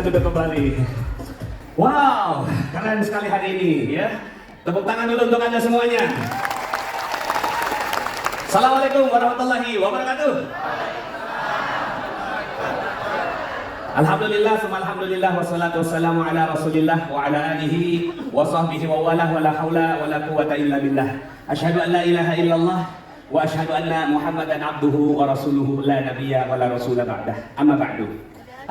silakan duduk kembali. Wow, keren sekali hari ini ya. Tepuk tangan dulu untuk Anda semuanya. Assalamualaikum warahmatullahi wabarakatuh. Alhamdulillah, alhamdulillah, wassalatu wassalamu ala rasulillah wa ala alihi wa sahbihi wa wala wa la hawla wa la quwwata illa billah. Asyhadu an la ilaha illallah wa asyhadu anna Muhammadan abduhu wa rasuluhu la nabiyya wa la rasula ba'dah. Amma ba'du.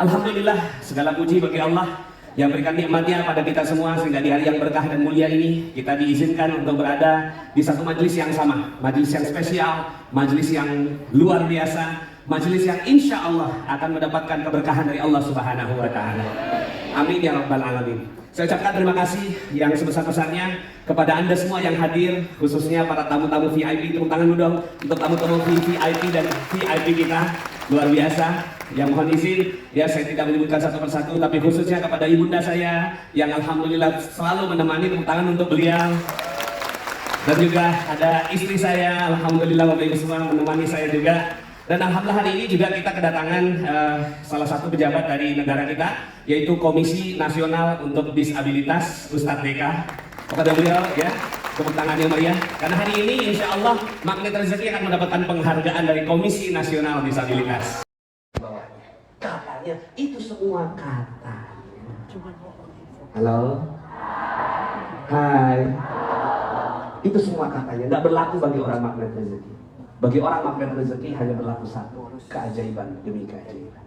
Alhamdulillah, segala puji bagi Allah yang berikan nikmatnya pada kita semua sehingga di hari yang berkah dan mulia ini kita diizinkan untuk berada di satu majelis yang sama, majelis yang spesial, majelis yang luar biasa, majelis yang insya Allah akan mendapatkan keberkahan dari Allah Subhanahu wa Ta'ala. Amin ya Rabbal Alamin. Saya ucapkan terima kasih yang sebesar-besarnya kepada Anda semua yang hadir, khususnya para tamu-tamu VIP. Tepuk tangan dulu dong untuk tamu-tamu VIP dan VIP kita, luar biasa. Yang mohon izin, ya saya tidak menyebutkan satu persatu, tapi khususnya kepada ibunda saya yang alhamdulillah selalu menemani. Tepuk tangan untuk beliau. Dan juga ada istri saya, alhamdulillah Bapak Ibu semua menemani saya juga. Dan alhamdulillah hari ini juga kita kedatangan salah satu pejabat dari negara kita, yaitu Komisi Nasional untuk Disabilitas, Ustadz Deka. Kepada beliau ya, tepuk tangan yang meriah. Karena hari ini insya Allah Magnet Rezeki akan mendapatkan penghargaan dari Komisi Nasional Disabilitas. Katanya itu semua kata. Halo, hai. Itu semua katanya, nggak berlaku bagi orang Magnet Rezeki. Bagi orang Magnet Rezeki hanya berlaku satu, keajaiban demi keajaiban.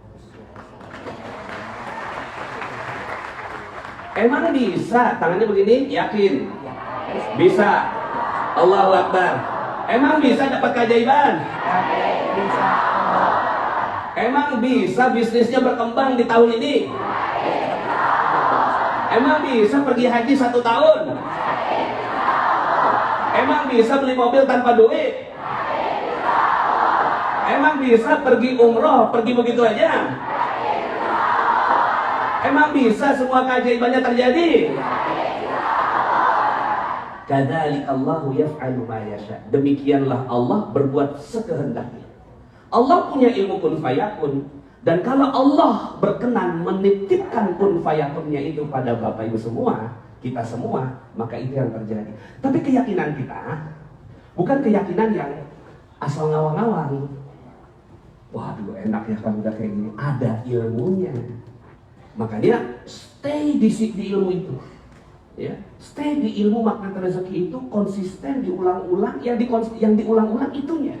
Emang bisa? Tangannya begini? Yakin? Bisa. Allahu Akbar. Emang bisa dapat keajaiban? Bisa. Emang bisa bisnisnya berkembang di tahun ini? Emang bisa pergi haji 1 tahun? Emang bisa beli mobil tanpa duit? Emang bisa pergi umroh, pergi begitu aja? Emang bisa semua keajaibannya terjadi? Kadzalika Allahu yaf'alu ma yasha. Demikianlah Allah berbuat sekehendaknya. Allah punya ilmu kun fayakun, dan kalau Allah berkenan menitipkan kun fayakunnya itu pada Bapak Ibu semua, kita semua, maka itu yang terjadi. Tapi keyakinan kita bukan keyakinan yang asal ngawang-ngawang. Waduh, enak ya kalau udah kayak gini. Ada ilmunya. Makanya stay di ilmu itu. Ya, stay di ilmu Magnet Rezeki itu, konsisten diulang-ulang, yang diulang-ulang itunya.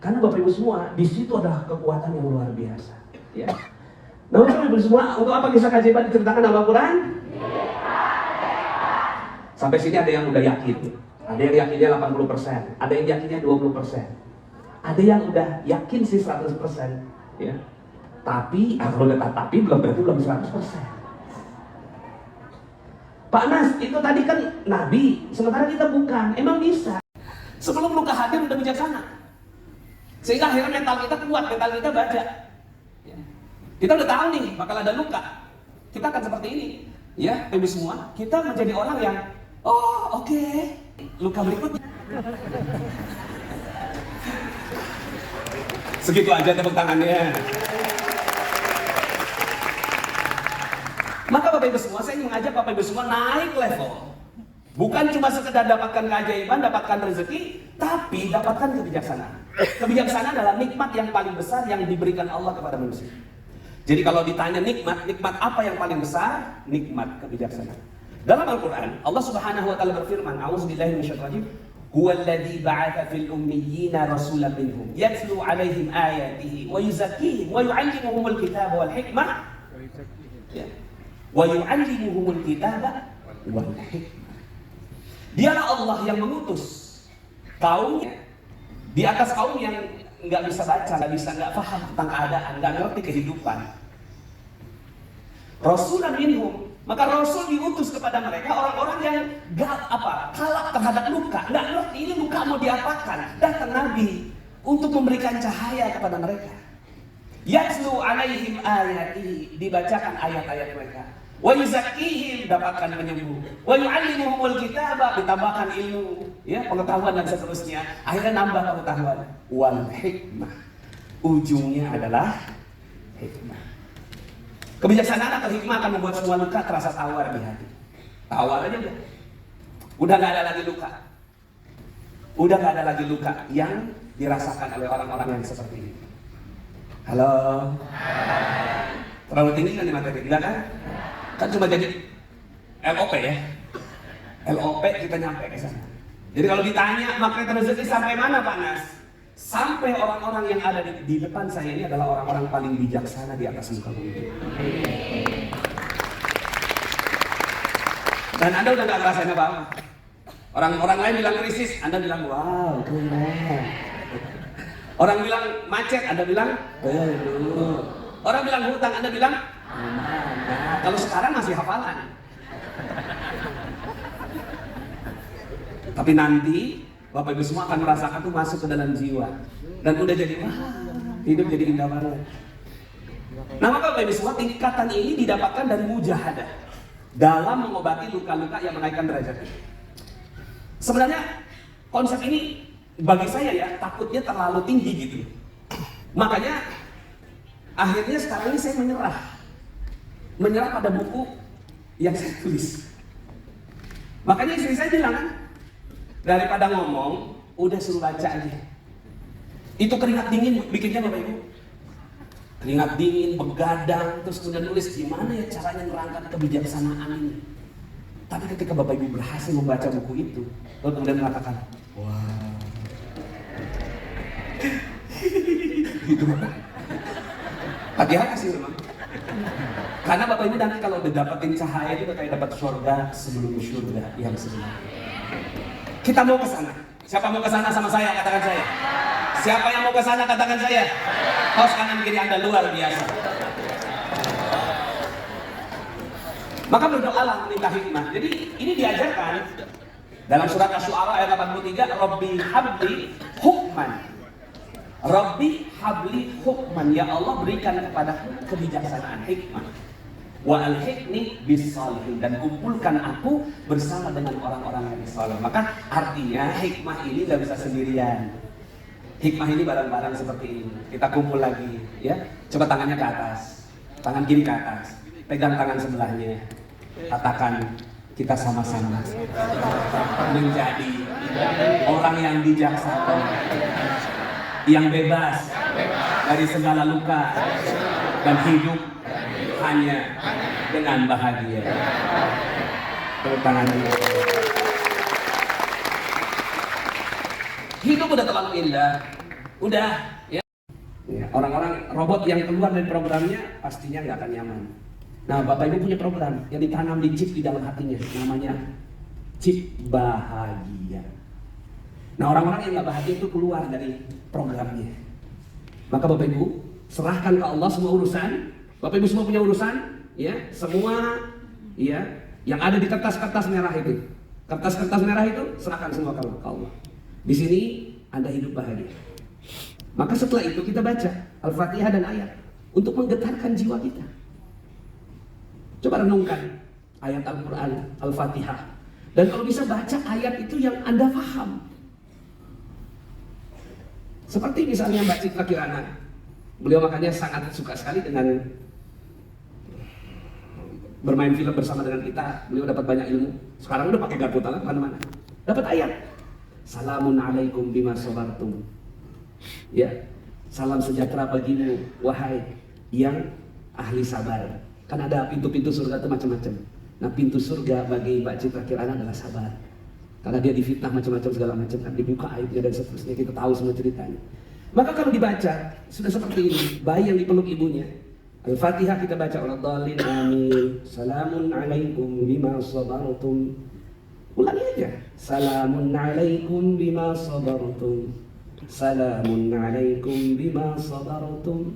Karena Bapak Ibu semua, di situ ada kekuatan yang luar biasa. Ya. Nah, Bapak Ibu semua, untuk apa kisah keajaiban diceritakan dalam Al-Quran? Sampai sini ada yang udah yakin. Ada yang yakinnya 80%, ada yang yakinnya 20%. Ada yang udah yakin sih 100%. Ya. Tapi, kalau udah tapi belum berarti belum 100%. Pak Nas, itu tadi kan Nabi, sementara kita bukan. Emang bisa? Sebelum luka hadir udah bijaksana. Sehingga akhirnya mental kita kuat, mental kita baca. Ya. Kita udah tahu nih, bakal ada luka. Kita akan seperti ini. Ya, ibu semua, kita menjadi orang yang, oh oke, luka berikutnya. Segitu aja tepuk tangannya. Maka Bapak Ibu semua, saya ingin mengajak Bapak Ibu semua naik level. Bukan cuma sekedar dapatkan keajaiban, dapatkan rezeki, tapi dapatkan kebijaksanaan. Kebijaksanaan adalah nikmat yang paling besar yang diberikan Allah kepada manusia. Jadi kalau ditanya nikmat apa yang paling besar? Nikmat kebijaksanaan. Dalam Al-Quran, Allah Subhanahu wa Ta'ala berfirman, A'udzubillahi minasyaitonir rajim, Huwallazi ba'atsa fil ummiyina rasulan minhum yatlu 'alaihim ayatihi wa yuzakkihim wa yu'allimuhumul kitaba wal hikmah wa yu'allimuhumul kitaba wal hikmah. Dialah Allah yang mengutus kaumnya di atas kaum yang nggak bisa baca, nggak paham tentang keadaan, nggak ngerti kehidupan. Rasulan minhum, maka Rasul diutus kepada mereka orang-orang yang kalap terhadap luka, nggak ngerti ini luka mau diapakan. Datang Nabi untuk memberikan cahaya kepada mereka. Yatlu 'alaihim ayatihi, dibacakan ayat-ayat mereka. Wa yuzakkihim, dapatkan penyembuh. Wa yu'allimuhumul kitaba, ditambahkan ilmu, ya, pengetahuan dan seterusnya. Akhirnya nambah pengetahuan. Wal hikmah, ujungnya adalah hikmah. Kebijaksanaan atau hikmah akan membuat semua luka terasa tawar di hati. Tawar aja udah. Udah nggak ada lagi luka. Udah nggak ada lagi luka yang dirasakan oleh orang-orang yang seperti ini. Halo. Terlalu tinggi kan di materi? Enggak kan? Kan cuma jadi LOP ya. LOP kita nyampe ke sana. Jadi kalau ditanya makna rezeki sampai mana Pak Nas? Sampai orang-orang yang ada di depan saya ini adalah orang-orang paling bijaksana di atas muka bumi. Dan Anda udah gak ngerasain apa-apa. Orang-orang lain bilang krisis, Anda bilang wow, keren. Orang bilang macet, Anda bilang belum. Orang bilang hutang, Anda bilang mana. Kalau sekarang masih hafalan. Tapi nanti Bapak Ibu semua akan merasakan itu masuk ke dalam jiwa. Dan udah jadi hidup jadi indah banget. Nah maka Bapak Ibu semua tingkatan ini didapatkan dari mujahadah dalam mengobati luka-luka yang menaikkan derajat. Sebenarnya konsep ini bagi saya ya takutnya terlalu tinggi gitu. Makanya akhirnya sekarang ini saya menyerah pada buku yang saya tulis. Makanya istri saya bilang kan, daripada ngomong, udah suruh baca aja. Itu keringat dingin bikinnya Bapak Ibu. Keringat dingin, begadang, terus kemudian nulis gimana ya caranya merangkap kebijaksanaan ini. Tapi ketika Bapak Ibu berhasil membaca buku itu, lalu kemudian mengatakan, wah, itu hati-hati sih memang. Karena Bapak Ibu nanti kalau udah dapetin cahaya itu kayak dapat surga sebelum surga yang sebenarnya. Kita mau ke sana. Siapa mau ke sana sama saya? Katakan saya. Siapa yang mau ke sana? Katakan saya. Kaos kanan kiri Anda luar biasa. Maka berdoalah minta hikmah. Jadi ini diajarkan dalam surat Asy-Syu'ara ayat 83, Rabbi habli hukman. Rabbi habli hukman. Ya Allah berikan kepada kebijaksanaan, hikmah. Wa alhiqni bis-shalihin, dan kumpulkan aku bersama dengan orang-orang yang saleh. Maka artinya hikmah ini gak bisa sendirian. Hikmah ini bareng-bareng seperti ini. Kita kumpul lagi, ya. Coba tangannya ke atas, tangan kiri ke atas, pegang tangan sebelahnya. Katakan kita sama-sama menjadi orang yang bijaksana, yang bebas dari segala luka dan hidup hanya dengan bahagia. Tepuk tangan. Hidup udah terlalu indah, udah ya. Orang-orang robot yang keluar dari programnya pastinya nggak akan nyaman. Nah, Bapak Ibu punya program yang ditanam di chip di dalam hatinya, namanya chip bahagia. Nah, orang-orang yang nggak bahagia itu keluar dari programnya. Maka Bapak Ibu serahkan ke Allah semua urusan. Bapak Ibu semua punya urusan, ya, semua, ya, yang ada di kertas-kertas merah itu. Kertas-kertas merah itu serahkan semua ke Allah. Di sini Anda hidup bahagia. Maka setelah itu kita baca Al-Fatihah dan ayat untuk menggetarkan jiwa kita. Coba renungkan ayat Al-Quran, Al-Fatihah. Dan kalau bisa baca ayat itu yang Anda paham. Seperti misalnya Mbak Citra Kirana. Beliau makanya sangat suka sekali dengan bermain film bersama dengan kita. Beliau dapat banyak ilmu. Sekarang udah pakai garpu tangan kemana-mana. Dapat ayat. Salamun alaikum bima sabartum. Ya, salam sejahtera bagimu, wahai yang ahli sabar. Kan ada pintu-pintu surga itu macam-macam. Nah, pintu surga bagi Mbak Citra Kirana adalah sabar. Karena dia difitnah macam-macam segala macam, kan dibuka aibnya dan seterusnya, kita tahu semua ceritanya. Maka kalau dibaca sudah seperti ini, bayi yang dipeluk ibunya. Al-Fatihah kita baca waladhdallin amin. Salamun alaikum bima sabartum. Ulangi aja. Salamun alaikum bima sabartum. Salamun alaikum bima sabartum.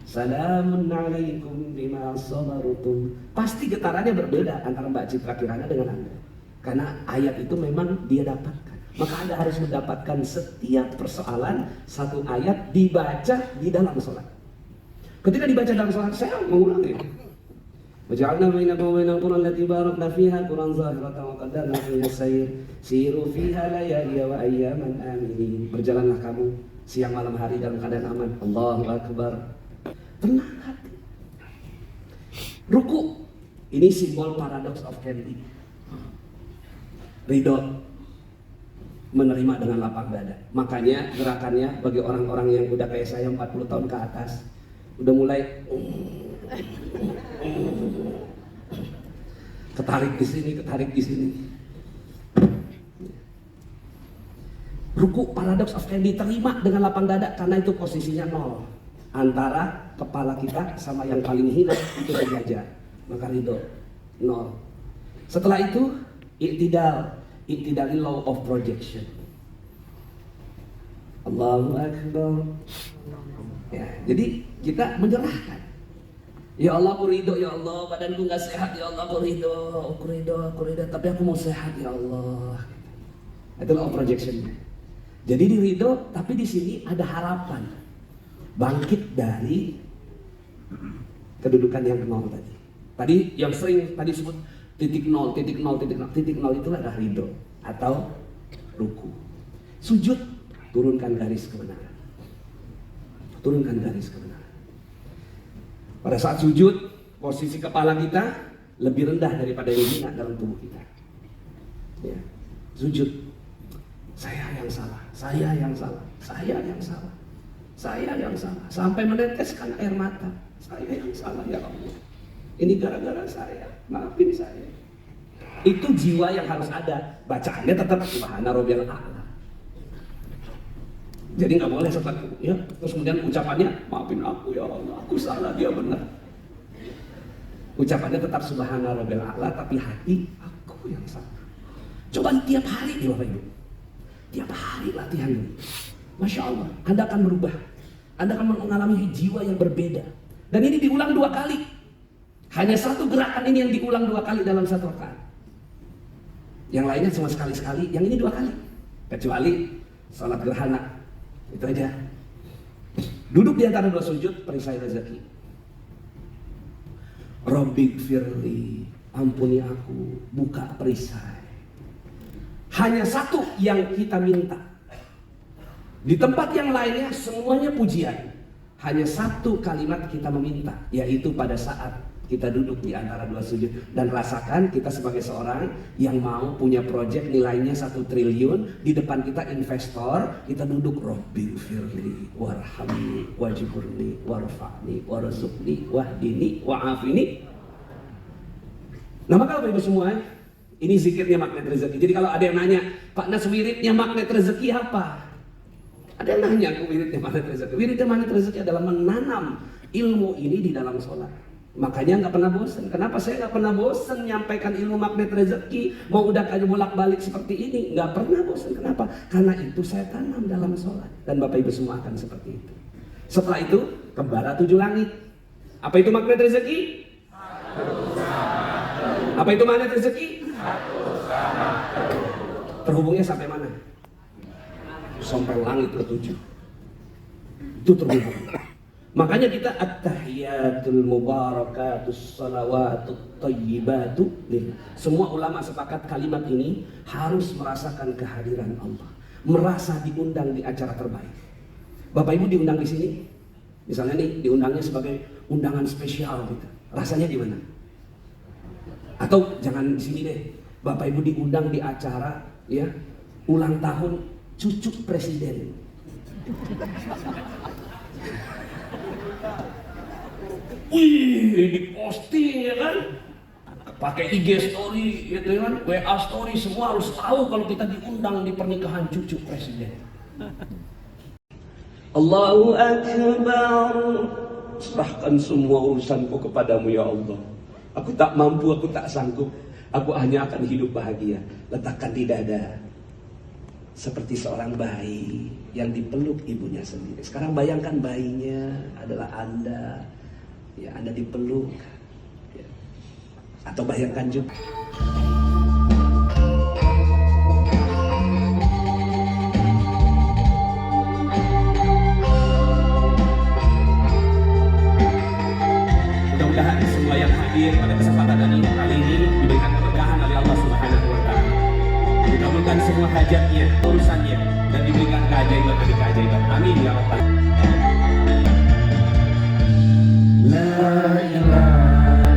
Salamun alaikum bima sabartum. Pasti getarannya berbeda antara Mbak Citra Kirana dengan Anda. Karena ayat itu memang dia dapatkan. Maka Anda harus mendapatkan setiap persoalan satu ayat dibaca di dalam sholat. Ketika dibaca dalam sholat, saya mengulangi. Waja'alna bainakum wa bainal qura allati barakna fiha quran zahiratan wa qaddarna fiha sayr siru fiha layaliya wa ayyaman aminin. Berjalanlah kamu siang malam hari dalam keadaan aman. Allahu akbar. Tenang hati. Ruku, ini simbol paradox of candy. Ridho, menerima dengan lapang dada. Makanya gerakannya bagi orang-orang yang udah kayak saya 40 tahun ke atas, udah mulai ketarik di sini, ketarik di sini. Ruku, paradox of candy, terima dengan lapang dada karena itu posisinya nol antara kepala kita sama yang paling hina, itu sejajar. Maka ridho nol. Setelah itu Iktidal law of projection. Allahu Akbar. Ya, jadi kita menyerahkan. Ya Allah, aku ridho ya Allah, badanku nggak sehat ya Allah, aku ridho, tapi aku mau sehat ya Allah. Itu law of projection. Jadi di ridho, tapi di sini ada harapan bangkit dari kedudukan yang nol tadi. Tadi yang sering tadi sebut titik nol itu adalah ridho atau ruku. Sujud, turunkan garis kebenaran. Turunkan garis kebenaran. Pada saat sujud, posisi kepala kita lebih rendah daripada yang hina dalam tubuh kita. Ya. Sujud. Saya yang salah, saya yang salah, saya yang salah, saya yang salah. Sampai meneteskan air mata. Saya yang salah ya Allah. Ini gara-gara saya, maafin saya. Itu jiwa yang harus ada. Bacaannya tetap Subhana Rabbiyal A'la. Jadi nggak boleh setelah ya, terus kemudian ucapannya maafin aku ya Allah, aku salah, dia benar. Ucapannya tetap Subhana Rabbiyal A'la, tapi hati aku yang salah. Coba tiap hari nih Bapak Ibu, tiap hari latihan ini. Masya Allah, Anda akan berubah. Anda akan mengalami jiwa yang berbeda. Dan ini diulang 2 kali. Hanya satu gerakan ini yang diulang 2 kali dalam satu rakaat. Yang lainnya cuma sekali-sekali, yang ini 2 kali. Kecuali salat gerhana. Itu aja. Duduk di antara 2 sujud, perisai rezeki. Rabbighfirli, ampuni aku, buka perisai. Hanya satu yang kita minta. Di tempat yang lainnya semuanya pujian. Hanya satu kalimat kita meminta, yaitu pada saat kita duduk di antara 2 sujud. Dan rasakan kita sebagai seorang yang mau punya proyek nilainya 1 triliun. Di depan kita investor, kita duduk Rabbighfirli warhamni wajburni warfa'ni warzuqni wahdini wa'afini. Nah maka Bapak Ibu semua, ini zikirnya magnet rezeki. Jadi kalau ada yang nanya, Pak Nas wiridnya magnet rezeki apa? Ada yang nanya aku wiridnya magnet rezeki. Wiridnya magnet rezeki adalah menanam ilmu ini di dalam sholat. Makanya nggak pernah bosan. Kenapa saya nggak pernah bosan menyampaikan ilmu magnet rezeki? Mau udah kayak bolak-balik seperti ini, nggak pernah bosan. Kenapa? Karena itu saya tanam dalam sholat. Dan Bapak Ibu semua akan seperti itu. Setelah itu, kembara 7 langit. Apa itu magnet rezeki? Apa itu magnet rezeki? Terhubungnya sampai mana? Sampai langit ke-7. Itu terhubung. Makanya kita at-tahiyatul mubarakatus salawatut thayyibatu lillah. Semua ulama sepakat kalimat ini harus merasakan kehadiran Allah, merasa diundang di acara terbaik. Bapak Ibu diundang di sini, misalnya nih diundangnya sebagai undangan spesial gitu. Rasanya gimana? Atau jangan di sini deh, Bapak Ibu diundang di acara ya ulang tahun cucu presiden. Wih, diposting ya kan, pakai IG story gitu kan, WA story, semua harus tahu kalau kita diundang di pernikahan cucu presiden. Allahu Akbar. Serahkan semua urusanku kepadamu ya Allah. Aku tak mampu, aku tak sanggup. Aku hanya akan hidup bahagia. Letakkan di dada seperti seorang bayi yang dipeluk ibunya sendiri. Sekarang bayangkan bayinya adalah Anda, ya Anda dipeluk, ya. Atau bayangkan juga mudah-mudahan semua yang hadir pada kesempatan ini kali ini diberikan keberkahan oleh Allah Subhanahu wa Ta'ala. Dikabulkan semua hajatnya, urusannya, dan diberikan keajaiban demi keajaiban. Amin ya Rabbal Alamin. La ilaha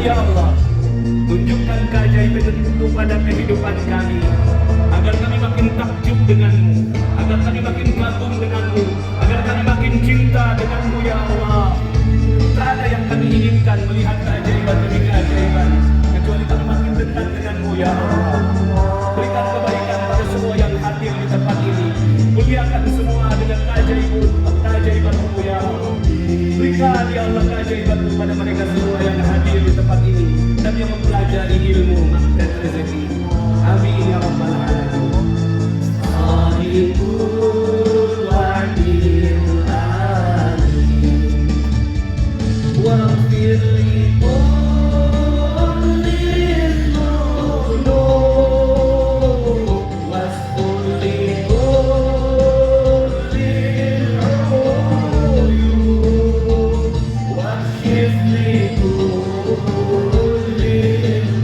ya Allah, tunjukkan keajaiban itu pada kehidupan kami, agar kami makin takjub denganmu, agar kami makin kagum denganmu, agar kami makin cinta denganmu ya Allah. Tak ada yang kami inginkan melihat keajaiban demi keajaiban, kecuali kami makin dekat denganmu ya Allah. Berikan kebaikan pada semua yang hadir di tempat ini, muliakan semua dengan keajaiban-Mu ya Allah. Berikan ya Allah keajaiban-Mu pada mereka semua yang hadir di tempat ini dan yang mempelajari ilmu dan rezeki. Amin ya rabbal alamin. Salihul wadil amin. Waghfir li kullil dhunub wastur li kullil uyub wakshif li kullil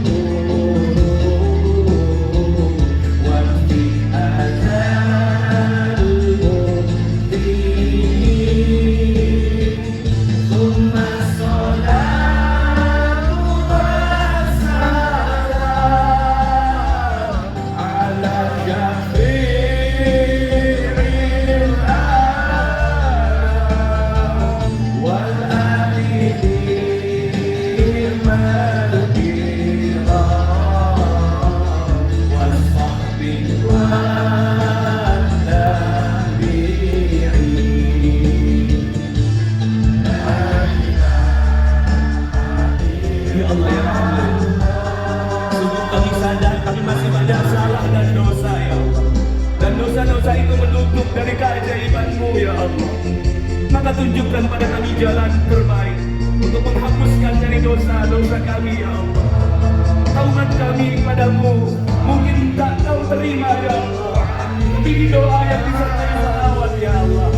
dhunub wakfi adzal mudhin thumma salatu wassalam ala syafi'il alam wal alihi mal kiram was sahbihi wat tabi'in. Ya Allah ya Rahman, sungguh kami sadar kami masih banyak salah dan dosa ya Allah, dan dosa-dosa itu menutup dari keajaiban-Mu ya Allah. Maka tunjukkan pada kami jalan terbaik untuk menghapuskan dari dosa-dosa kami ya Allah. Taubat kami padamu mungkin tak Kau terima ya Allah, tapi di doa yang disertai salawat ya Allah,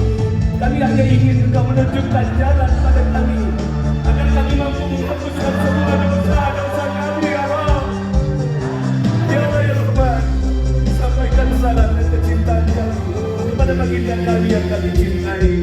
kami hanya ingin Engkau menunjukkan jalan pada kami agar kami mampu menghapuskan semua dosa-dosa kami ya Allah. Ya Allah ya Rahman, sampaikan salam dan kecintaan kami kepada baginda kami yang kami cintai.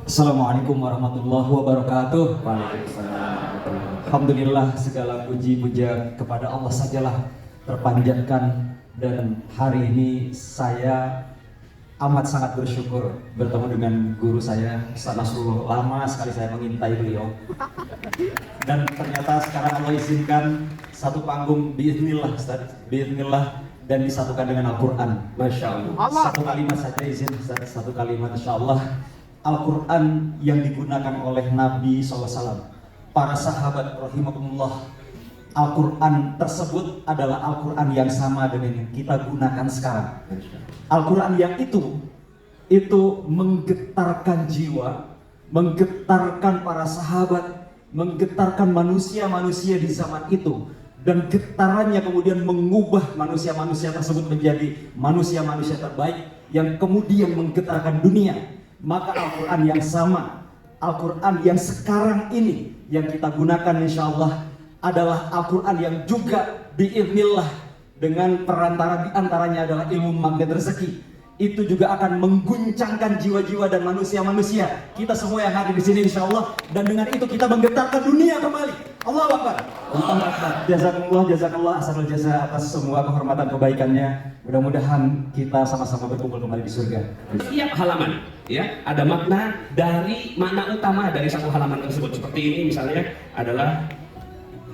Assalamualaikum warahmatullahi wabarakatuh. Alhamdulillah, segala puji puja kepada Allah sajalah terpanjatkan, dan hari ini saya amat sangat bersyukur bertemu dengan guru saya Ustaz Nasrullah. Lama sekali saya mengintai beliau, dan ternyata sekarang Allah izinkan satu panggung biiznillah Ustaz, biiznillah, dan disatukan dengan Al-Quran. Masya Allah. Satu kalimat saja izin Ustaz, satu kalimat insya Allah. Al-Quran yang digunakan oleh Nabi SAW, para sahabat rahimahumullah. Al-Quran tersebut adalah Al-Quran yang sama dengan yang kita gunakan sekarang. Al-Quran yang itu menggetarkan jiwa, menggetarkan para sahabat, menggetarkan manusia-manusia di zaman itu, dan getarannya kemudian mengubah manusia-manusia tersebut menjadi manusia-manusia terbaik yang kemudian menggetarkan dunia. Maka Al-Quran yang sama, Al-Quran yang sekarang ini yang kita gunakan insya Allah adalah Al-Quran yang juga biiznillah dengan perantara diantaranya adalah ilmu magnet rezeki. Itu juga akan mengguncangkan jiwa-jiwa dan manusia-manusia kita semua yang hadir di sini insya Allah, dan dengan itu kita menggetarkan dunia kembali. Allahu Akbar. Allahu Akbar. Jazakallah asal jasa atas semua kehormatan kebaikannya. Mudah-mudahan kita sama-sama berkumpul kembali di surga. Setiap halaman ya ada makna utama dari satu halaman tersebut. Seperti ini misalnya adalah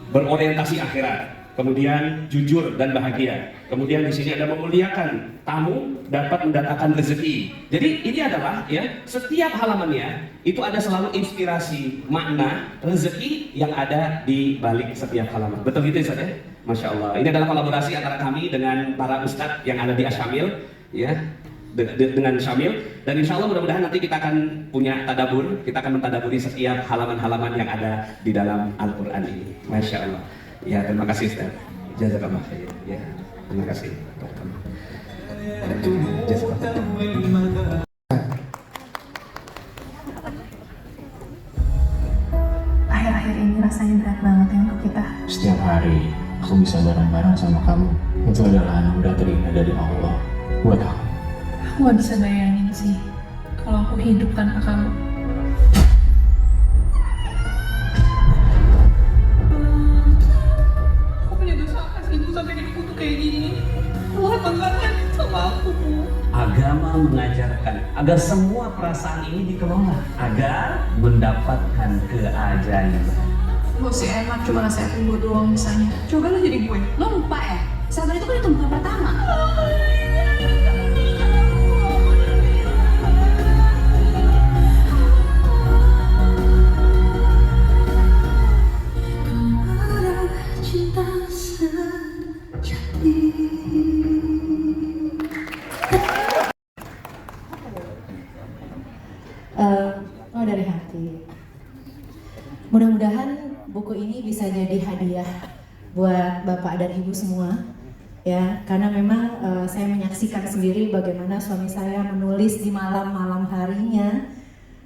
berorientasi akhirat. Kemudian jujur dan bahagia. Kemudian di sini ada memuliakan tamu dapat mendatangkan rezeki. Jadi ini adalah ya setiap halamannya itu ada selalu inspirasi makna rezeki yang ada di balik setiap halaman. Betul gitu Ustaz ya? Masya Allah. Ini adalah kolaborasi antara kami dengan para ustadz yang ada di Asyamil ya. Dengan Syamil, dan insya Allah mudah-mudahan nanti kita akan punya tadabur, kita akan mentadaburi setiap halaman-halaman yang ada di dalam Al-Quran ini. Masya Allah. Ya, terima kasih Ustaz. Jazakallah khair. Ya, terima kasih. Akhir-akhir ini rasanya berat banget ya untuk kita. Setiap hari aku bisa bareng-bareng sama kamu. Itu adalah anugerah terindah dari Allah buat aku. Aku gak bisa bayangin sih kalau aku hidup tanpa kamu. Aku punya dosa apa sih Bu sampai hidupku tuh kayak gini? Allah emang gak adil sama aku Bu. Agama mengajarkan agar semua perasaan ini dikelola agar mendapatkan keajaiban. Gue sih enak cuma nasehatin gue doang misalnya. Coba lo jadi gue. Lo lupa ya? Sabar itu kan itu bukan pertama. Oh dari hati. Mudah-mudahan buku ini bisa jadi hadiah buat Bapak dan Ibu semua, ya. Karena memang saya menyaksikan sendiri bagaimana suami saya menulis di malam-malam harinya,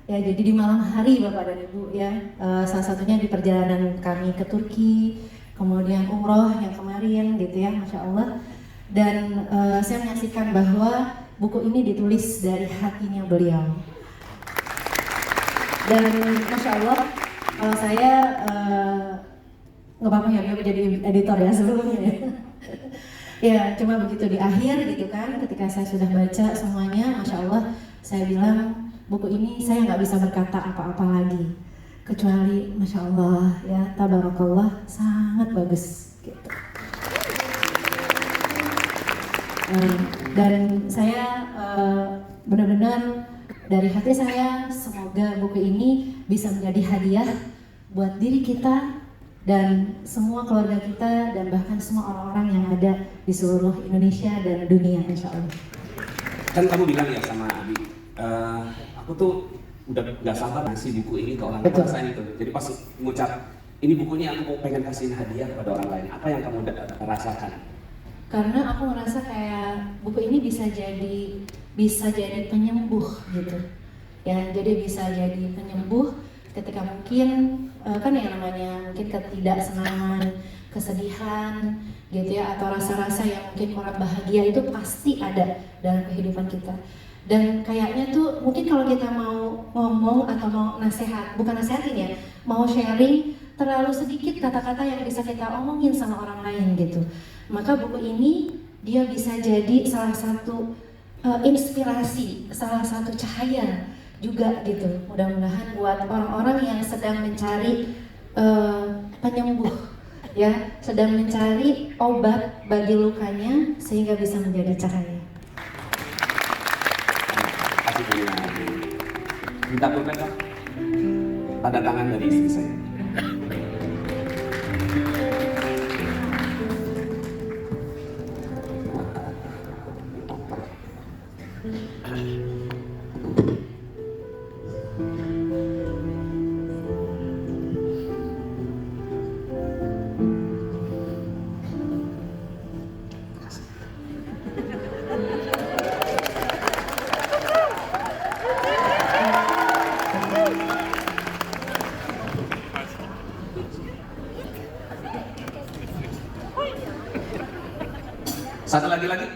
ya. Jadi di malam hari Bapak dan Ibu, ya. Salah satunya di perjalanan kami ke Turki, kemudian umroh yang kemarin, gitu ya, Masya Allah. Dan saya menyaksikan bahwa buku ini ditulis dari hatinya beliau. Dan Masya Allah, kalau saya nggak apa-apa ya, beliau jadi editor ya sebelumnya ya. Ya, cuma begitu di akhir gitu kan, ketika saya sudah baca semuanya, Masya Allah, saya bilang buku ini saya nggak bisa berkata apa-apa lagi, kecuali Masya Allah ya, tabarakallah, sangat bagus gitu. Dan saya benar-benar dari hati saya, semoga buku ini bisa menjadi hadiah buat diri kita dan semua keluarga kita dan bahkan semua orang-orang yang ada di seluruh Indonesia dan dunia, insya Allah. Kan kamu bilang ya sama Abi, aku tuh udah gak sabar ngasih buku ini ke orang lain itu. Jadi pas ngucap, ini bukunya aku pengen kasih hadiah pada orang lain. Apa yang kamu rasakan? Karena aku ngerasa kayak buku ini bisa jadi penyembuh gitu ya, jadi bisa jadi penyembuh ketika mungkin kan yang namanya mungkin ketidaksenangan, kesedihan gitu ya, atau rasa-rasa yang mungkin kurang bahagia itu pasti ada dalam kehidupan kita. Dan kayaknya tuh mungkin kalau kita mau ngomong atau mau bukan nasehatin ya, mau sharing, terlalu sedikit kata-kata yang bisa kita omongin sama orang lain gitu. Maka buku ini dia bisa jadi salah satu inspirasi, salah satu cahaya juga gitu. Mudah-mudahan buat orang-orang yang sedang mencari penyembuh, ya, sedang mencari obat bagi lukanya sehingga bisa menjadi cahaya. Kasih punya minta pulpen dong, tanda tangan dari istri saya.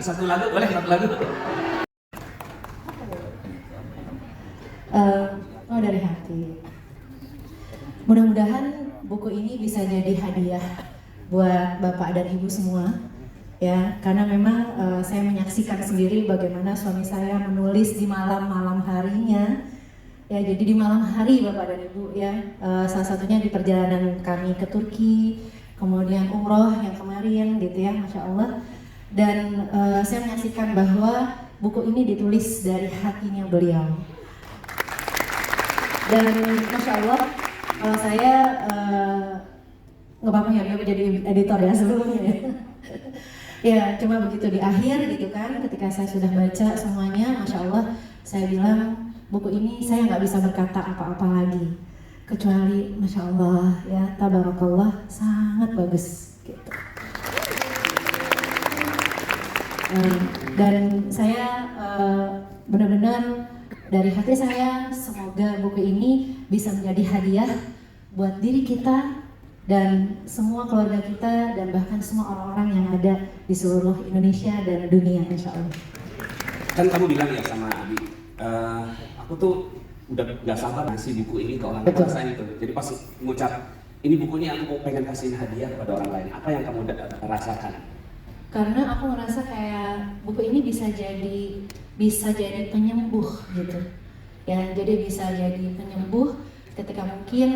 Satu lagu boleh, satu lagu. Oh dari hati. Mudah-mudahan buku ini bisa jadi hadiah buat Bapak dan Ibu semua, ya. Karena memang saya menyaksikan sendiri bagaimana suami saya menulis di malam-malam harinya, ya. Jadi di malam hari Bapak dan Ibu, ya. Salah satunya di perjalanan kami ke Turki, kemudian umroh yang kemarin, gitu ya, Masya Allah. Dan saya menyaksikan bahwa buku ini ditulis dari hatinya beliau. Dan Masya Allah, kalau saya nggak apa-apa ya, beliau jadi editor ya sebelumnya ya. Ya, cuma begitu di akhir gitu kan, ketika saya sudah baca semuanya, Masya Allah, saya bilang buku ini saya nggak bisa berkata apa-apa lagi, kecuali Masya Allah ya, tabarakallah, sangat bagus gitu. Dan saya benar-benar dari hati saya semoga buku ini bisa menjadi hadiah buat diri kita dan semua keluarga kita dan bahkan semua orang-orang yang ada di seluruh Indonesia dan dunia, insya Allah. Kan kamu bilang ya sama Abi, aku tuh udah nggak sabar ngasih buku ini ke orang Betul. lain itu. Jadi pas ngucap ini bukunya aku pengen kasih hadiah kepada orang lain. Apa yang kamu rasakan? Karena aku ngerasa kayak buku ini bisa jadi penyembuh gitu ya, jadi bisa jadi penyembuh ketika mungkin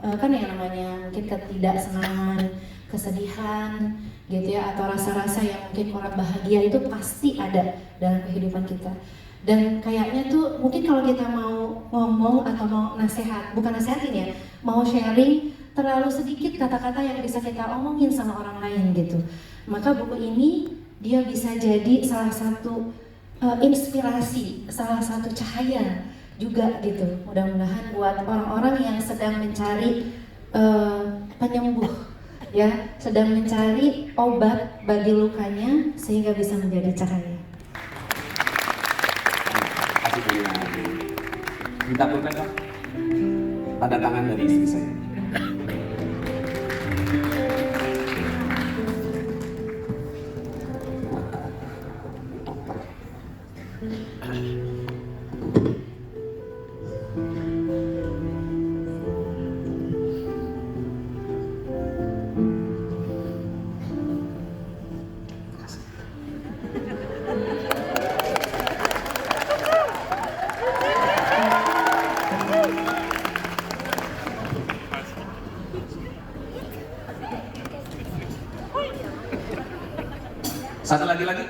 kan yang namanya mungkin ketidaksenangan, kesedihan gitu ya, atau rasa-rasa yang mungkin kurang bahagia itu pasti ada dalam kehidupan kita. Dan kayaknya tuh mungkin kalau kita mau ngomong atau mau bukan nasehatin ya, mau sharing, terlalu sedikit kata-kata yang bisa kita omongin sama orang lain gitu. Maka buku ini dia bisa jadi salah satu inspirasi, salah satu cahaya juga gitu. Mudah-mudahan buat orang-orang yang sedang mencari penyembuh ya, sedang mencari obat bagi lukanya sehingga bisa menjadi cahaya. Kasih punya minta pulpen Kak. Tanda tangan dari istri saya.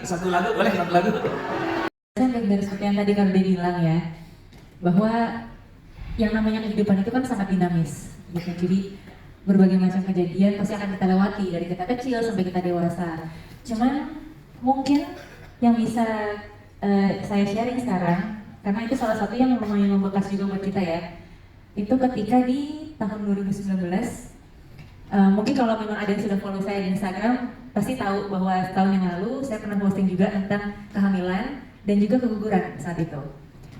Satu lagu boleh, satu lagu. Dari seperti yang tadi Kak Bede bilang ya, bahwa yang namanya kehidupan itu kan sangat dinamis gitu. Jadi berbagai macam kejadian pasti akan kita lewati dari kita kecil sampai kita dewasa. Cuman mungkin yang bisa saya sharing sekarang, karena itu salah satu yang lumayan membekas juga buat kita ya, itu ketika di tahun 2019. Mungkin kalau memang ada yang sudah follow saya di Instagram pasti tahu bahwa tahun yang lalu saya pernah posting juga tentang kehamilan dan juga keguguran saat itu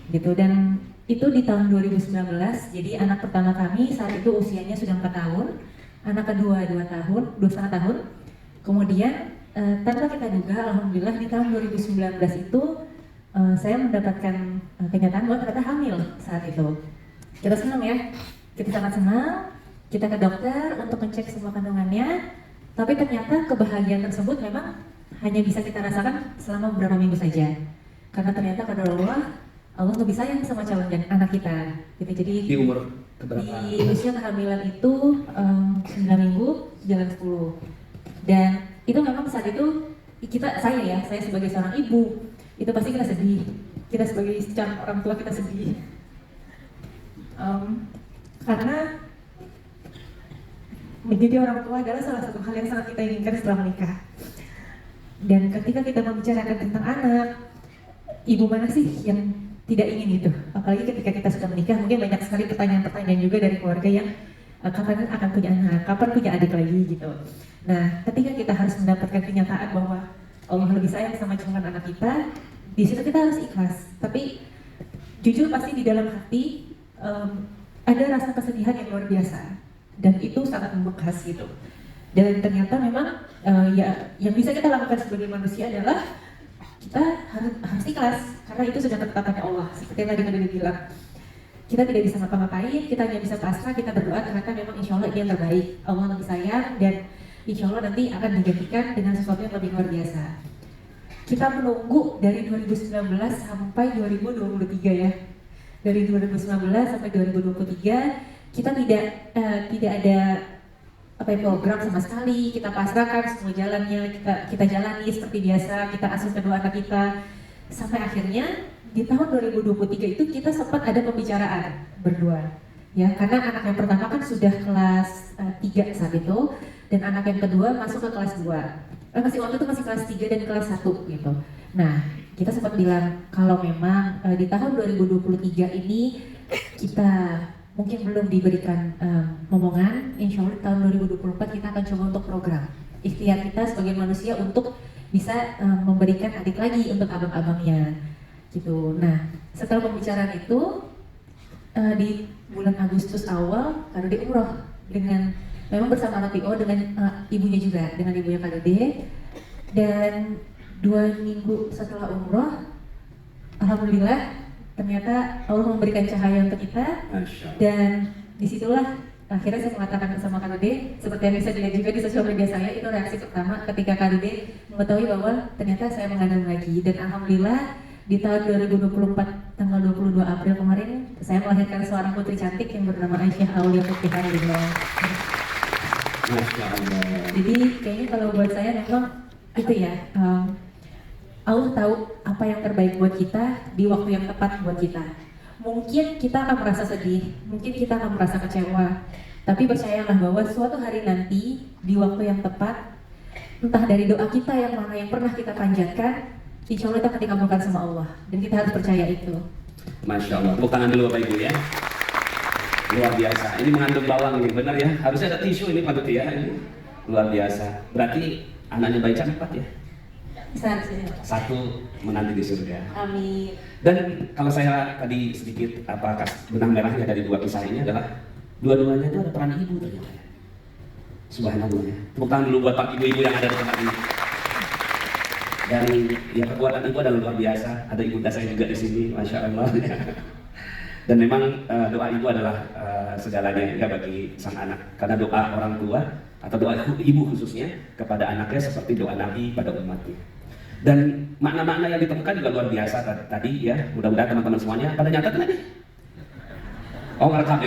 gitu. Dan itu di tahun 2019, jadi anak pertama kami saat itu usianya sudah 4 tahun, anak kedua 2,5 tahun. Kemudian tanpa kita duga, alhamdulillah di tahun 2019 itu saya mendapatkan kenyataan bahwa ternyata hamil saat itu. Kita senang ya, kita sangat senang. Kita ke dokter untuk ngecek semua kandungannya, tapi ternyata kebahagiaan tersebut memang hanya bisa kita rasakan selama beberapa minggu saja. Karena ternyata pada Allah lebih sayang sama calon anak kita. Gitu. Jadi Di umur keberapa? di usia kehamilan itu 9 minggu, jalan 10. Dan itu memang saat itu saya sebagai seorang ibu, itu pasti kita sedih. Kita sebagai calon orang tua kita sedih. Karena menjadi orang tua adalah salah satu hal yang sangat kita inginkan setelah menikah. Dan ketika kita membicarakan tentang anak, ibu mana sih yang tidak ingin itu? Apalagi ketika kita sudah menikah, mungkin banyak sekali pertanyaan-pertanyaan juga dari keluarga yang kapan akan punya anak, kapan punya adik lagi gitu. Nah, ketika kita harus mendapatkan kenyataan bahwa Allah lebih sayang sama calon anak kita, di situ kita harus ikhlas. Tapi jujur pasti di dalam hati ada rasa kesedihan yang luar biasa. Dan itu sangat membekas gitu. Dan ternyata memang yang bisa kita lakukan sebagai manusia adalah kita harus ikhlas, karena itu sudah ketetapannya Allah. Seperti yang tadi Kak Dede bilang, kita tidak bisa ngapa-ngapain, kita hanya bisa pasrah, kita berdoa ternyata memang insya Allah ini yang terbaik. Allah lebih sayang dan insya Allah nanti akan digantikan dengan sesuatu yang lebih luar biasa. Kita menunggu dari 2019 sampai 2023 ya. Dari 2019 sampai 2023 kita tidak ada program sama sekali. Kita pasrahkan semua jalannya, kita jalani seperti biasa, kita asuh kedua anak kita sampai akhirnya di tahun 2023 itu kita sempat ada pembicaraan berdua ya, karena anak yang pertama kan sudah kelas 3 saat itu dan anak yang kedua masuk ke kelas 2. Waktu itu masih kelas 3 dan kelas 1 gitu. Nah, kita sempat bilang kalau memang di tahun 2023 ini kita mungkin belum diberikan momongan, insya Allah tahun 2024 kita akan coba untuk program ikhtiar kita sebagai manusia untuk bisa memberikan adik lagi untuk abang-abangnya gitu. Nah, setelah pembicaraan itu di bulan Agustus awal Kak Dede umroh dengan memang bersama anak PO dengan ibunya juga, dengan ibunya Kak Dede. Dan 2 minggu setelah umroh, alhamdulillah ternyata Allah memberikan cahaya untuk kita. Dan disitulah akhirnya saya mengatakan sama Kak Dede, seperti yang bisa dilihat juga di sosial media saya, itu reaksi pertama ketika Kak Dede mengetahui bahwa ternyata saya mengandung lagi. Dan alhamdulillah di tahun 2024 tanggal 22 April kemarin saya melahirkan seorang putri cantik yang bernama Aisyah Aulia Putri Harimau. Masya Allah. Jadi kayaknya kalau buat saya memang itu ya, Allah tahu apa yang terbaik buat kita di waktu yang tepat buat kita. Mungkin kita akan merasa sedih, mungkin kita akan merasa kecewa, tapi percayalah bahwa suatu hari nanti di waktu yang tepat, entah dari doa kita yang mana yang pernah kita panjatkan, insya Allah itu akan dikabulkan sama Allah, dan kita harus percaya itu. Masya Allah, tepuk tangan dulu Bapak Ibu ya. Luar biasa, ini mengandung bawang ini, benar ya. Harusnya ada tisu ini Pak Duti ya. Ini luar biasa, berarti anaknya baik cepat ya. Satu menanti di surga. Amin. Dan kalau saya tadi sedikit benang merahnya dari 2 kisah ini adalah dua-duanya itu ada peran ibu ternyata. Subhanallah ya. Tepuk tangan dulu buat Pak Ibu-ibu yang ada di tempat ini. Dan ya kekuatan ibu adalah luar biasa. Ada ibunda saya juga di sini, masya Allah. Dan memang doa ibu adalah segalanya ya bagi sang anak. Karena doa orang tua atau doa ibu khususnya kepada anaknya seperti doa Nabi pada umatnya. Dan makna-makna yang ditemukan juga luar biasa tadi ya. Mudah-mudahan teman-teman semuanya pada nyatet nggak nih? Oh ngerekam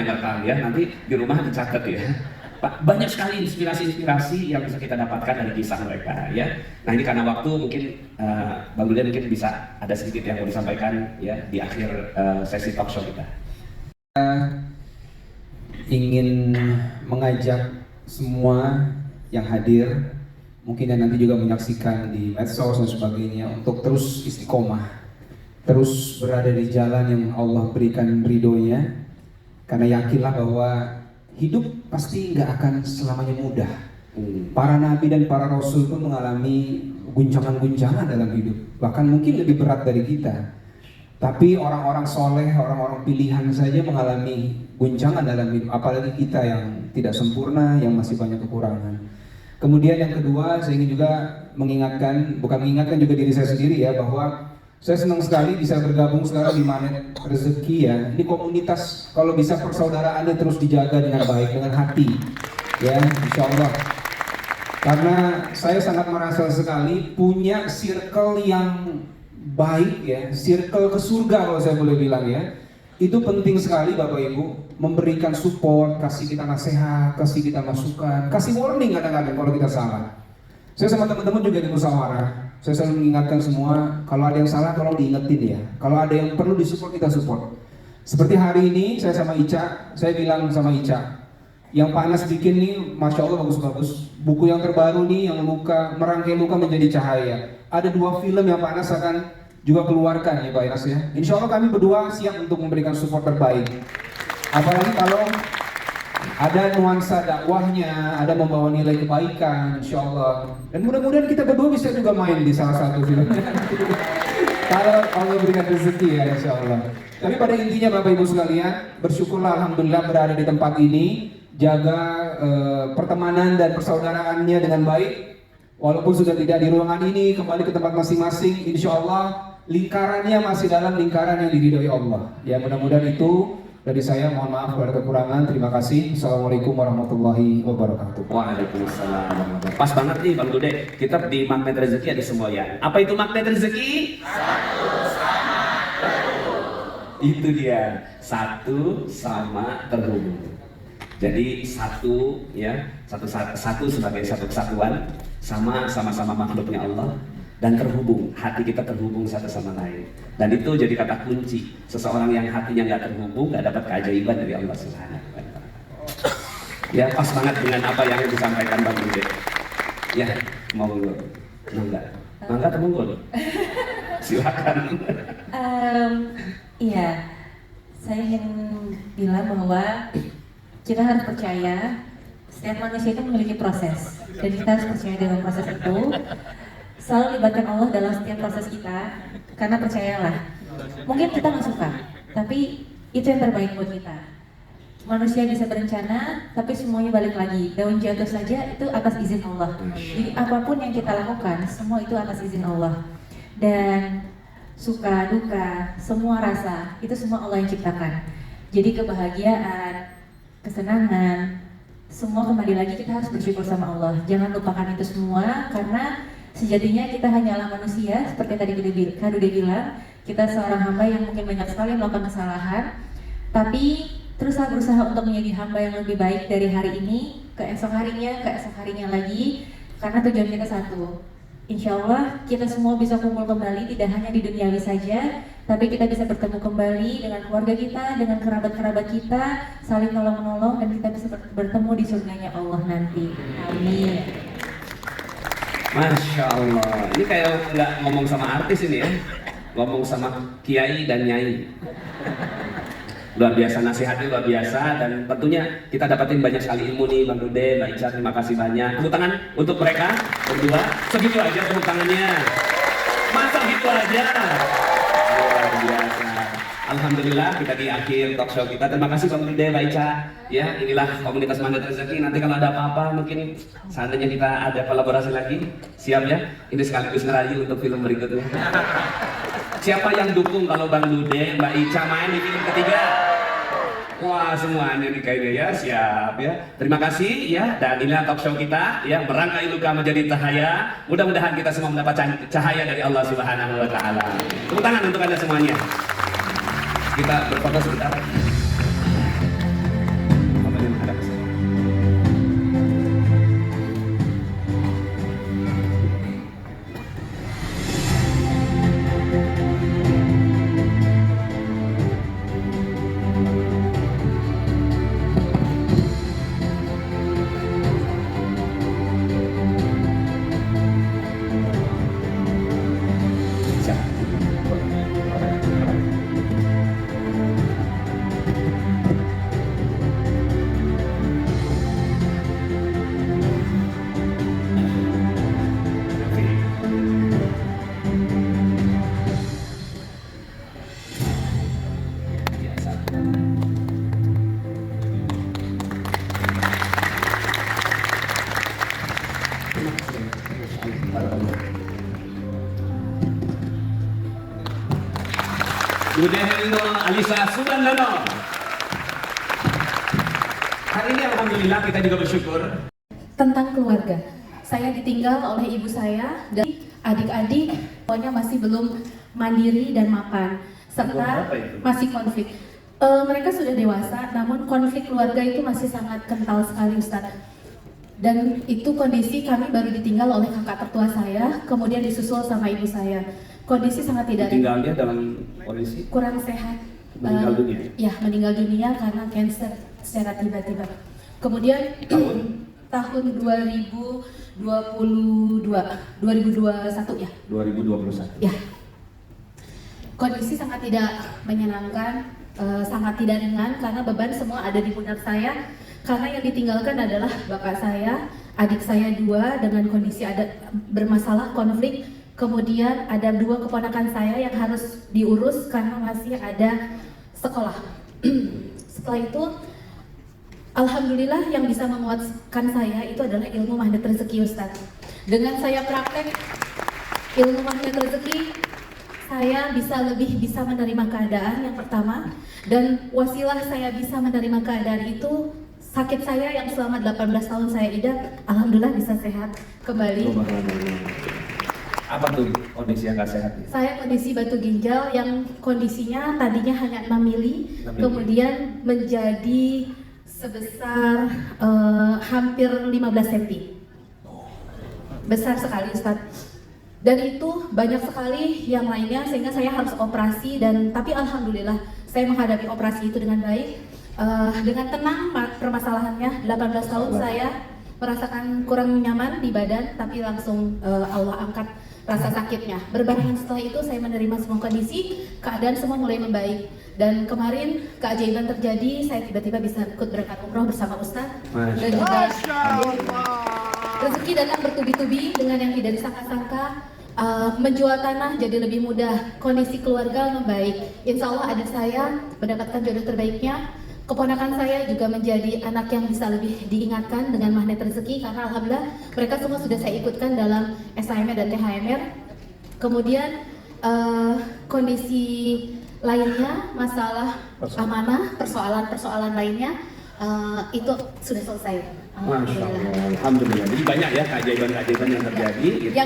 ya, nanti di rumah dicatat ya. Pak, banyak sekali inspirasi-inspirasi yang bisa kita dapatkan dari kisah mereka ya. Nah ini karena waktu mungkin Bang Dulian mungkin bisa ada sedikit yang mau disampaikan ya di akhir sesi talk show kita. Ingin mengajak semua yang hadir, mungkin yang nanti juga menyaksikan di medsos dan sebagainya, untuk terus istiqomah, terus berada di jalan yang Allah berikan ridhonya, karena yakinlah bahwa hidup pasti nggak akan selamanya mudah. Para nabi dan para rasul pun mengalami guncangan-guncangan dalam hidup, bahkan mungkin lebih berat dari kita. Tapi orang-orang soleh, orang-orang pilihan saja mengalami guncangan dalam hidup, apalagi kita yang tidak sempurna, yang masih banyak kekurangan. Kemudian yang kedua, saya ingin juga mengingatkan juga diri saya sendiri ya, bahwa saya senang sekali bisa bergabung sekarang di Magnet Rezeki ya. Ini komunitas, kalau bisa persaudaraannya terus dijaga dengan baik, dengan hati ya, insya Allah. Karena saya sangat merasa sekali punya circle yang baik ya, circle ke surga kalau saya boleh bilang ya. Itu penting sekali Bapak Ibu, memberikan support, kasih kita nasihat, kasih kita masukan, kasih warning kadang-kadang kalau kita salah. Saya sama teman-teman juga di musyawarah, saya selalu mengingatkan semua, kalau ada yang salah tolong diingetin ya. Kalau ada yang perlu disupport, kita support. Seperti hari ini saya sama Ica, saya bilang sama Ica, yang panas bikin nih, Masya Allah bagus-bagus. Buku yang terbaru nih, yang luka, merangkai luka menjadi cahaya. Ada 2 film yang panas akan juga keluarkan ya Pak Inas ya. Insya Allah kami berdua siap untuk memberikan support terbaik. Apalagi kalau ada nuansa dakwahnya, ada membawa nilai kebaikan, insya Allah. Dan mudah-mudahan kita berdua bisa juga main di salah satu film. Kalau Allah berikan rezeki ya insya Allah. Tapi pada intinya Bapak Ibu sekalian, bersyukurlah alhamdulillah berada di tempat ini, jaga pertemanan dan persaudaraannya dengan baik. Walaupun sudah tidak di ruangan ini, kembali ke tempat masing-masing, insya Allah lingkarannya masih dalam lingkaran yang diridhoi Allah. Ya mudah-mudahan itu dari saya, mohon maaf kalau ada kekurangan. Terima kasih. Assalamualaikum warahmatullahi wabarakatuh. Waalaikumsalam. Pas banget nih Bang Dude, kita di Magnet Rezeki ada semboyan. Apa itu Magnet Rezeki? Satu sama terhubung. Itu dia, satu sama terhubung. Jadi satu ya, satu sebagai satu kesatuan, sama-sama makhluknya Allah, dan terhubung, hati kita terhubung satu sama lain. Dan itu jadi kata kunci. Seseorang yang hatinya nggak terhubung nggak dapat keajaiban dari Allah Subhanahu wa Ta'ala. Ya pas banget dengan apa yang disampaikan Bang Bude. Ya mau mangga atau monggo? Silakan. Iya, saya ingin bilang bahwa kita harus percaya setiap manusia itu memiliki proses, dan kita harus percaya dalam proses itu. selalu libatkan Allah dalam setiap proses kita, karena percayalah, mungkin kita nggak suka, tapi itu yang terbaik buat kita. Manusia bisa berencana, tapi semuanya balik lagi. Daun jatuh saja itu atas izin Allah. Jadi apapun yang kita lakukan, semua itu atas izin Allah. Dan suka, duka, semua rasa, itu semua Allah yang ciptakan. Jadi kebahagiaan, kesenangan, semua kembali lagi kita harus bersyukur sama Allah. Jangan lupakan itu semua, karena sejatinya kita hanyalah manusia, seperti tadi Kak Dude bilang, kita seorang hamba yang mungkin banyak sekali melakukan kesalahan, tapi teruslah berusaha untuk menjadi hamba yang lebih baik dari hari ini ke esok harinya lagi, karena tujuan kita satu. Insya Allah kita semua bisa kumpul kembali, tidak hanya di duniawi saja, tapi kita bisa bertemu kembali dengan keluarga kita, dengan kerabat-kerabat kita, saling nolong-menolong, dan kita bisa bertemu di surganya Allah nanti. Amin. Masya Allah, ini kayak nggak ngomong sama artis ini ya, ngomong sama kiai dan nyai. Luar biasa, nasihatnya luar biasa, dan tentunya kita dapatin banyak sekali ilmu nih Bang Dude, Mbak Ica, terima kasih banyak. Tepuk tangan untuk mereka berdua, segitu aja tepuk tangannya. Masa gitu aja? Luar biasa. Alhamdulillah kita di akhir talk show kita. Terima kasih Bang Dude, Mbak Ica. Ya, inilah komunitas Mandat Rezeki. Nanti kalau ada apa-apa mungkin seandainya kita ada kolaborasi lagi, siap ya? Ini sekaligus ngerayu untuk film berikutnya. Siapa yang dukung kalau Bang Dude, Mbak Ica main di film ketiga? Wah, semuanya nih kayaknya ya, siap ya. Terima kasih ya, dan inilah talk show kita ya, merangkai luka menjadi cahaya. Mudah-mudahan kita semua mendapat cahaya dari Allah Subhanahu wa taala. Tepuk tangan untuk Anda semuanya. Kita berfoto sebentar. Fotonya menghadap ke sini. Dude Herlino Alisa Subandono. Hari ini alhamdulillah kita juga bersyukur. Tentang keluarga, saya ditinggal oleh ibu saya dan adik-adik, pokoknya masih belum mandiri dan mapan, serta masih konflik. Mereka sudah dewasa, namun konflik keluarga itu masih sangat kental sekali, Ustadz. Dan itu kondisi kami baru ditinggal oleh kakak tertua saya, kemudian disusul sama ibu saya. Kondisi sangat tidak. Tinggalnya dalam kondisi kurang sehat. Meninggal dunia? Ya, meninggal dunia karena cancer secara tiba-tiba. Kemudian tahun 2021 ya? 2021. Ya. Kondisi sangat tidak menyenangkan, sangat tidak ringan karena beban semua ada di pundak saya. Karena yang ditinggalkan adalah bapak saya, adik saya 2 dengan kondisi ada bermasalah konflik. Kemudian ada 2 keponakan saya yang harus diurus karena masih ada sekolah. Setelah itu, alhamdulillah yang bisa menguatkan saya itu adalah ilmu magnet rezeki, Ustaz. Dengan saya praktek ilmu magnet rezeki, saya bisa menerima keadaan yang pertama, dan wasilah saya bisa menerima keadaan itu, sakit saya yang selama 18 tahun saya idap, alhamdulillah bisa sehat kembali. Apa tuh kondisi yang nggak sehat? Saya kondisi batu ginjal yang kondisinya tadinya hanya 6 mili, kemudian menjadi sebesar hampir 15 cm. Besar sekali, Ustaz. Dan itu banyak sekali yang lainnya sehingga saya harus operasi, dan tapi alhamdulillah saya menghadapi operasi itu dengan baik. Dengan tenang permasalahannya. 18 tahun saya merasakan kurang nyaman di badan, tapi langsung Allah angkat rasa sakitnya. Berbarengan setelah itu saya menerima semua kondisi, keadaan semua mulai membaik. Dan kemarin keajaiban terjadi, saya tiba-tiba bisa ikut berangkat umroh bersama Ustadz. Dan juga rezeki datang bertubi-tubi dengan yang tidak disangka-sangka. menjual tanah jadi lebih mudah, kondisi keluarga membaik. Insya Allah adik saya mendapatkan jodoh terbaiknya. Keponakan saya juga menjadi anak yang bisa lebih diingatkan dengan magnet rezeki, karena alhamdulillah mereka semua sudah saya ikutkan dalam SHMR dan THMR. Kemudian kondisi lainnya, masalah amanah, persoalan lainnya itu sudah selesai. Masya Allah, Alhamdulillah. Jadi banyak ya keajaiban-keajaiban yang terjadi gitu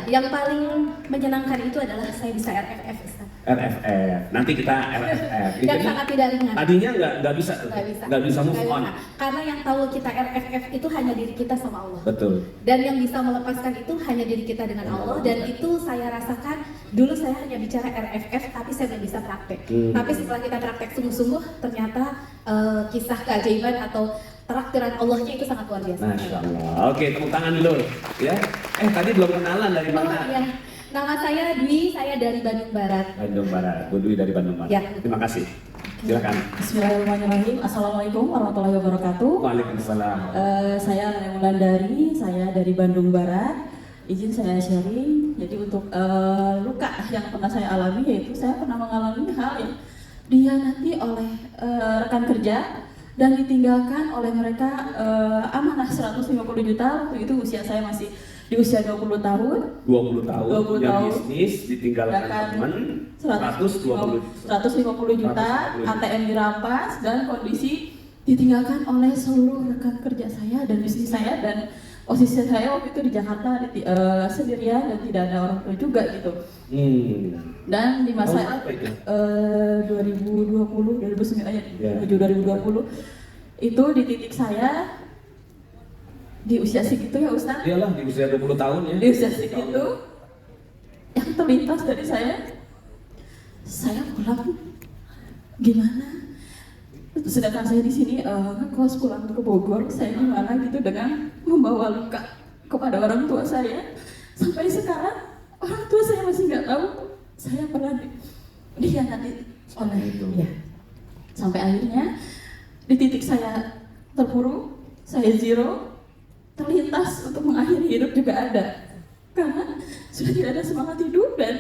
Yang paling menyenangkan itu adalah saya bisa RFF, Ustaz. RFF. Nanti kita RFF. Dan Jadi, sangat tidak ringan. tadinya nggak bisa move Nggak on. bisa. Karena yang tahu kita RFF itu hanya diri kita sama Allah. Betul. Dan yang bisa melepaskan itu hanya diri kita dengan Allah. Dan itu saya rasakan, dulu saya hanya bicara RFF tapi saya belum bisa praktek. Tapi setelah kita praktek sungguh-sungguh, ternyata kisah keajaiban atau traktiran Allahnya itu sangat luar biasa. Masya Allah. Oke, tepuk tangan dulu. Ya. Tadi belum kenalan dari Oh, mana? iya. Nama saya Dwi, saya dari Bandung Barat. Bandung Barat. Bu Dwi dari Bandung Barat. Ya. Terima kasih. Silakan. Bismillahirrahmanirrahim. Assalamualaikum warahmatullahi wabarakatuh. Waalaikumsalam. Saya Nana Wulandari, saya dari Bandung Barat. Izin saya sharing. Jadi untuk luka yang pernah saya alami, yaitu saya pernah mengalami hal yang dihianati oleh rekan kerja dan ditinggalkan oleh mereka amanah 150 juta. Waktu itu usia saya masih di usia 20 tahun. 20 tahun. 20 yang tahun. bisnis ditinggalkan Ya kan? teman. 150 juta, ATM dirampas, dan kondisi ditinggalkan oleh seluruh rekan kerja saya dan bisnis saya, dan posisi saya waktu itu di Jakarta sendirian dan tidak ada orang tua juga gitu. Dan di masa 2020, 2009 menuju 2020 itu di titik saya di usia segitu ya Ustaz. Iyalah di usia 20 tahun ya. Di usia segitu yang terlintas dari saya pulang gimana? Sedangkan saya di sini ngekos, pulang ke Bogor, saya gimana gitu dengan membawa luka kepada orang tua saya. Sampai sekarang orang tua saya masih nggak tahu saya pernah dikhianati oleh dia. Sampai akhirnya di titik saya terpuruk, saya zero, terlintas untuk mengakhiri hidup juga ada. Karena sudah tidak ada semangat hidup dan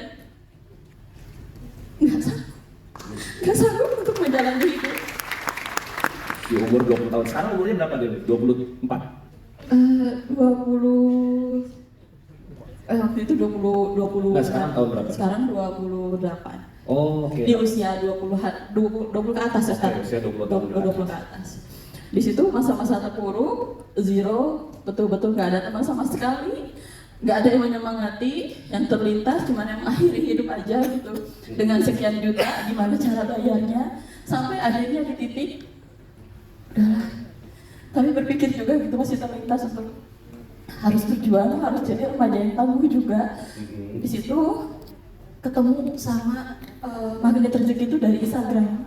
nggak sanggup untuk menjalani hidup. Di umur 20 tahun. Sekarang umurnya berapa dia? 24? 20 waktu itu 20 Nah, sekarang tahun berapa? Sekarang 28. Oh, oke. Di usia 20 ke atas ya, Oke, usia 20 tahun 20 ke atas. Di situ masa-masa terpuruk, zero, betul-betul nggak ada teman sama sekali, nggak ada yang menyemangati, yang terlintas cuma yang mengakhiri hidup aja gitu. Dengan sekian juta, gimana cara bayarnya, sampai akhirnya di titik, udahlah. Tapi berpikir juga gitu, masih terlintas untuk harus berjuang, harus jadi remaja yang tangguh juga. Di situ ketemu sama magnet rezeki itu dari Instagram.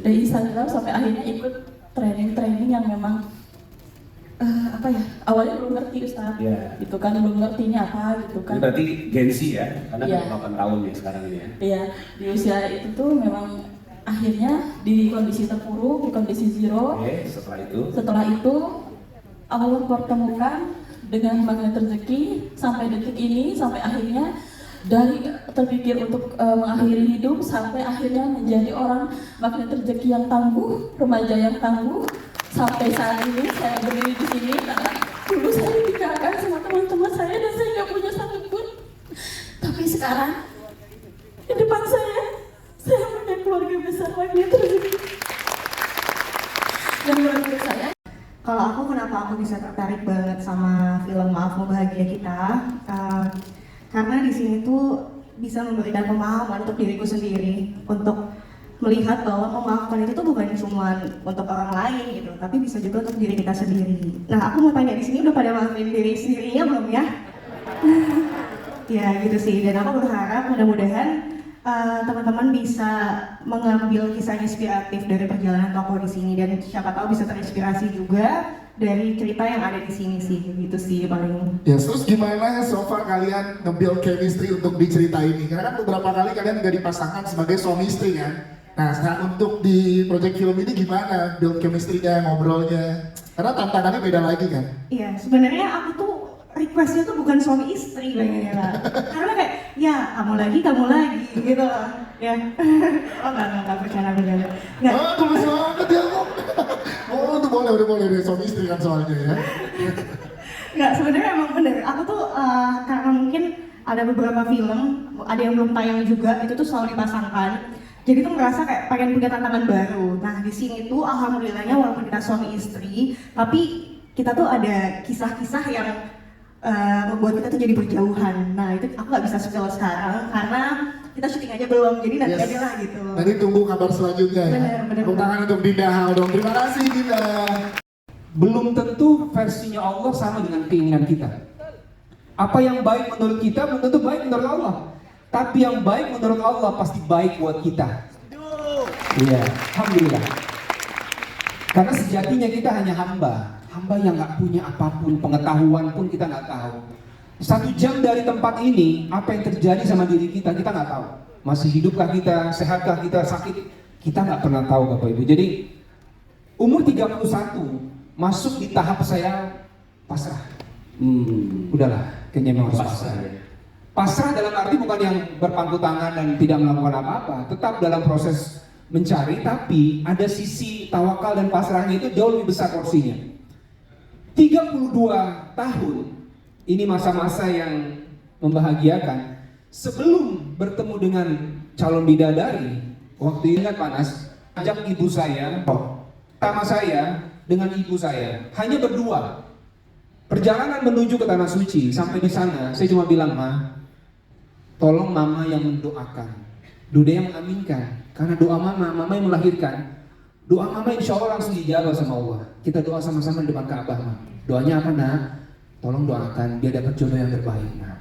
Dari Instagram sampai akhirnya ikut training yang memang awalnya belum ngerti Ustaz. Gitu kan, belum ngertinya apa gitu kan. Ini berarti Gensi ya, karena 8 tahun ya sekarang ini ya. Iya, di usia itu tuh memang akhirnya di kondisi terpuruk, di kondisi zero. Setelah itu Allah pertemukan dengan magnet rezeki sampai detik ini, sampai akhirnya dari terpikir untuk mengakhiri hidup sampai akhirnya menjadi orang magnet rezeki yang tangguh, remaja yang tangguh. Sampai saat ini saya berdiri di sini karena dulu saya ditinggalkan sama teman-teman saya dan saya nggak punya satupun. Tapi sekarang di depan saya punya keluarga besar magnet rezeki. Dan menurut saya, kalau aku kenapa aku bisa tertarik banget sama film Maafmu Bahagia Kita, karena di sini tuh bisa memberikan pemahaman untuk diriku sendiri, untuk melihat bahwa memaafkan itu tuh bukan cuma untuk orang lain gitu, tapi bisa juga untuk diri kita sendiri. Nah, aku mau tanya di sini udah pada maafin diri sendirinya belum ya? Ya gitu sih, dan aku berharap mudah-mudahan teman-teman bisa mengambil kisah inspiratif dari perjalanan Toko di sini, dan siapa tahu bisa terinspirasi juga dari cerita yang ada di sini sih, gitu sih paling. Ya, terus gimana so far kalian nge-build chemistry untuk di cerita ini? Karena kan beberapa kali kalian juga dipasangkan sebagai suami istri kan? Nah, untuk di project film ini gimana build chemistry-nya, ngobrolnya? Karena tantangannya beda lagi kan? Iya, sebenarnya aku tuh requestnya tuh bukan suami istri pengennya lah. Karena kayak ya kamu lagi gitu loh. Ya. Oh enggak bercanda. Enggak. Oh, gemes banget ya kok. Oh, itu boleh deh suami istri kan soalnya ya. Enggak, sebenarnya emang bener. Aku tuh karena mungkin ada beberapa film, ada yang belum tayang juga, itu tuh selalu dipasangkan. Jadi tuh merasa kayak pengen punya tantangan baru. Nah di sini tuh alhamdulillahnya walaupun kita suami istri, tapi kita tuh ada kisah-kisah yang membuat kita tuh jadi berjauhan. Nah itu aku nggak bisa spill sekarang karena kita syuting aja belum, jadi nanti aja lah gitu. Nanti tunggu kabar selanjutnya ya. Bener. Tepuk tangan untuk Dinda Hao dong. Terima kasih Dinda. Belum tentu versinya Allah sama dengan keinginan kita. Apa yang baik menurut kita belum tentu baik menurut Allah. Tapi yang baik menurut Allah pasti baik buat kita. Iya, alhamdulillah. Karena sejatinya kita hanya hamba yang nggak punya apapun, pengetahuan pun kita nggak tahu. 1 jam dari tempat ini, apa yang terjadi sama diri kita nggak tahu. Masih hidupkah kita, sehatkah kita, sakit, kita nggak pernah tahu Bapak Ibu. Jadi umur 31 masuk di tahap saya pasrah. Udahlah, kayaknya memang harus pasrah. Pasrah dalam arti bukan yang berpangku tangan dan tidak melakukan apa-apa, tetap dalam proses mencari, tapi ada sisi tawakal dan pasrahnya itu jauh lebih besar porsinya. 32 tahun, ini masa-masa yang membahagiakan. Sebelum bertemu dengan calon bidadari, waktu ini kan panas, ajak ibu saya, sama saya dengan ibu saya, hanya berdua. Perjalanan menuju ke Tanah Suci, sampai di sana, saya cuma bilang, Ma, tolong mama yang mendoakan, Duda yang mengaminkan. Karena doa mama yang melahirkan. Doa mama insya Allah langsung dijawab sama Allah. Kita doa sama-sama di depan Ka'bah, Ma. Doanya apa, Nak? Tolong doakan dia dapat jodoh yang terbaik, Nak.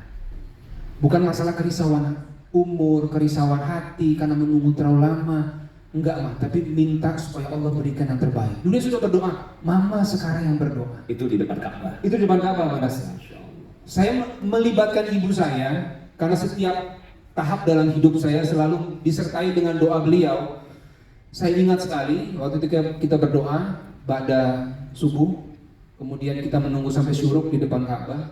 Bukan masalah kerisauan umur, kerisauan hati karena menunggu terlalu lama. Enggak, Ma, tapi minta supaya Allah berikan yang terbaik. Duda sudah berdoa, mama sekarang yang berdoa. Itu di depan Ka'bah. Itu di depan Ka'bah, Mas. Saya melibatkan ibu saya karena setiap tahap dalam hidup saya selalu disertai dengan doa beliau. Saya ingat sekali waktu itu kita berdoa pada subuh, kemudian kita menunggu sampai syuruk di depan Ka'bah,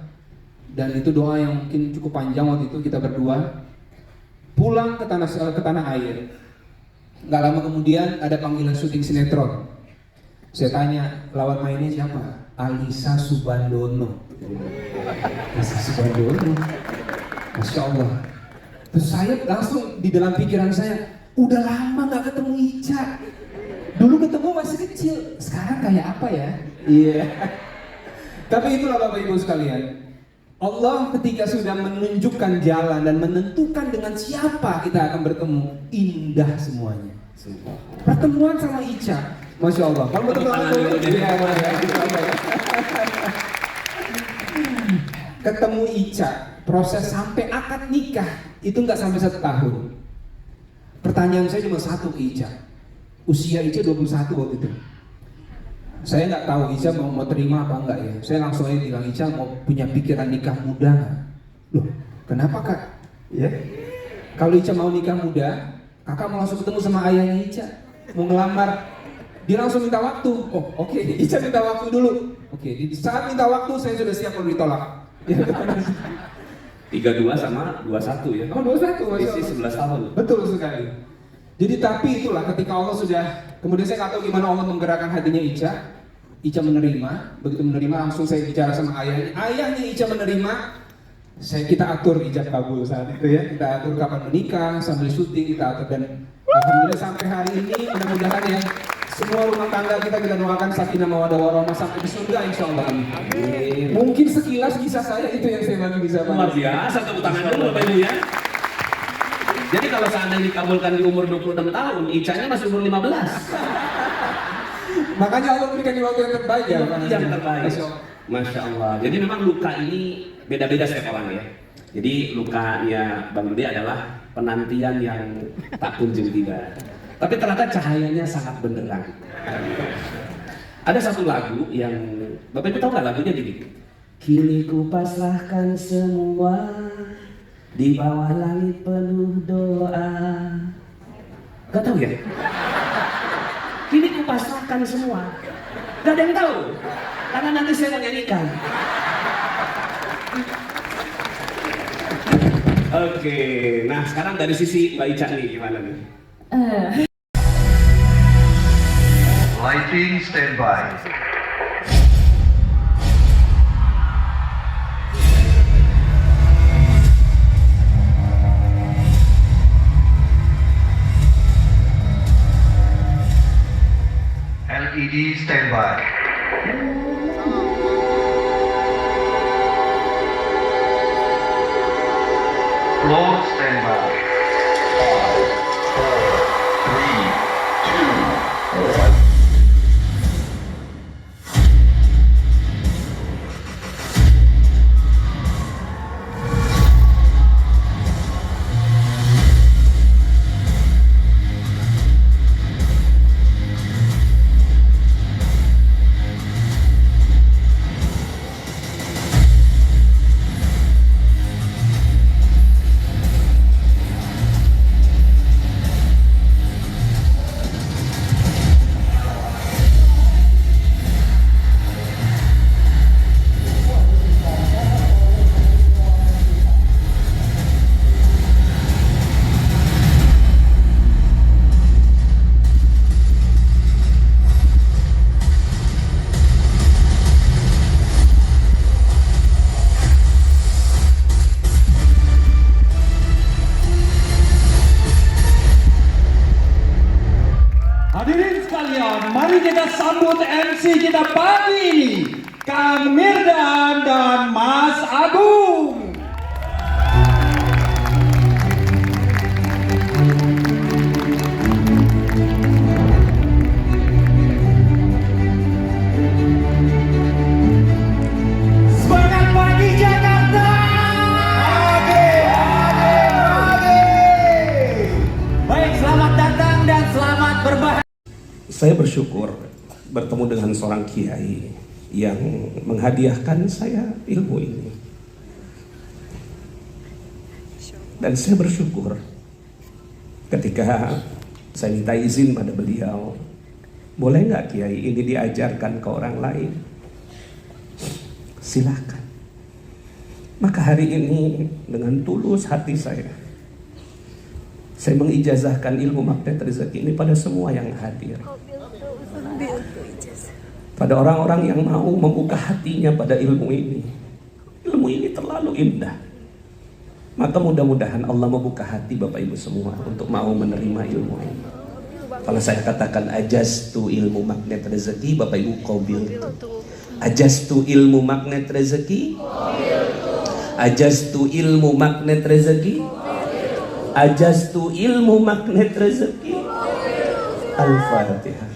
dan itu doa yang mungkin cukup panjang. Waktu itu kita berdua pulang ke tanah air. Nggak lama kemudian ada panggilan syuting sinetron. Saya tanya, lawan mainnya siapa? Alisa Subandono. Alisa Subandono. Masya Allah. Terus saya langsung di dalam pikiran saya, udah lama gak ketemu Ica. Dulu ketemu masih kecil, sekarang kayak apa ya? Iya. Tapi itulah Bapak Ibu sekalian, Allah ketika sudah menunjukkan jalan dan menentukan dengan siapa kita akan bertemu, indah semuanya. Pertemuan sama Ica, Masya Allah. Kalau bertemu ketemu Ica, proses sampai akad nikah itu nggak sampai 1 tahun. Pertanyaan saya cuma satu ke Ica. Usia Ica 21 waktu itu. Saya nggak tahu Ica mau terima apa enggak ya. Saya langsung aja bilang, Ica mau punya pikiran nikah muda nggak? Loh, kenapa Kak? Ya. Kalau Ica mau nikah muda, Kakak mau langsung ketemu sama ayahnya Ica, mau ngelamar. Dia langsung minta waktu. Oh, oke. Ica minta waktu dulu. Oke. Di saat minta waktu saya sudah siap kalau ditolak. 32 sama 21 ya. Oh, 21. Isi 11 tahun. Betul sekali. Jadi tapi itulah ketika Allah sudah, kemudian saya nggak tahu gimana Allah menggerakkan hatinya Ica. Ica menerima, begitu menerima langsung saya bicara sama ayahnya. Ayahnya Ica menerima, kita atur ijab kabul saat itu ya. Kita atur kapan menikah, sambil syuting kita atur, dan alhamdulillah sampai hari ini mudah-mudahan ya semua rumah tangga kita doakan sakinah mawaddah warahmah sampai di surga insya Allah. Mungkin sekilas kisah saya itu yang saya bagi bisa. Luar biasa, tepuk tangan dulu Bapak Ibu ya. Jadi kalau seandainya dikabulkan di umur 26 tahun, Icanya masih umur 15. Makanya Allah berikan waktu yang terbaik ya. Yang terbaik. Masya Allah. Jadi memang luka ini beda-beda setiap orang ya. Jadi lukanya Bang Dude adalah penantian yang tak kunjung tiba. Tapi ternyata cahayanya sangat benderang. Ada satu lagu yang Bapak Ibu tahu nggak lagunya gini? Kini ku pasrahkan semua di bawah langit penuh doa. Gak tahu ya? Kini ku pasrahkan semua. Gak ada yang tahu. Karena nanti saya mau nyanyikan. Oke, nah sekarang dari sisi Mbak Ica nih gimana nih? Lighting standby. LED standby. Floor standby. 5, 4, 3, 2, 1. Hadirin sekalian, mari kita sambut MC kita pagi ini, Kang Mirdan dan Mas Agung. Semangat pagi Jakarta! Baik, selamat datang dan selamat berbahagia. Saya bersyukur bertemu dengan seorang kiai yang menghadiahkan saya ilmu ini. Dan saya bersyukur ketika saya minta izin pada beliau, boleh nggak kiai ini diajarkan ke orang lain? Silakan. Maka hari ini dengan tulus hati saya mengijazahkan ilmu magnet rezeki ini pada semua yang hadir. Pada orang-orang yang mau membuka hatinya pada ilmu ini. Ilmu ini terlalu indah. Maka mudah-mudahan Allah membuka hati Bapak Ibu semua untuk mau menerima ilmu ini. Kalau saya katakan ajastu ilmu magnet rezeki, Bapak Ibu qabil. Ajastu ilmu magnet rezeki. Ajastu ilmu magnet rezeki. Ajastu ilmu magnet rezeki. Al-Fatihah.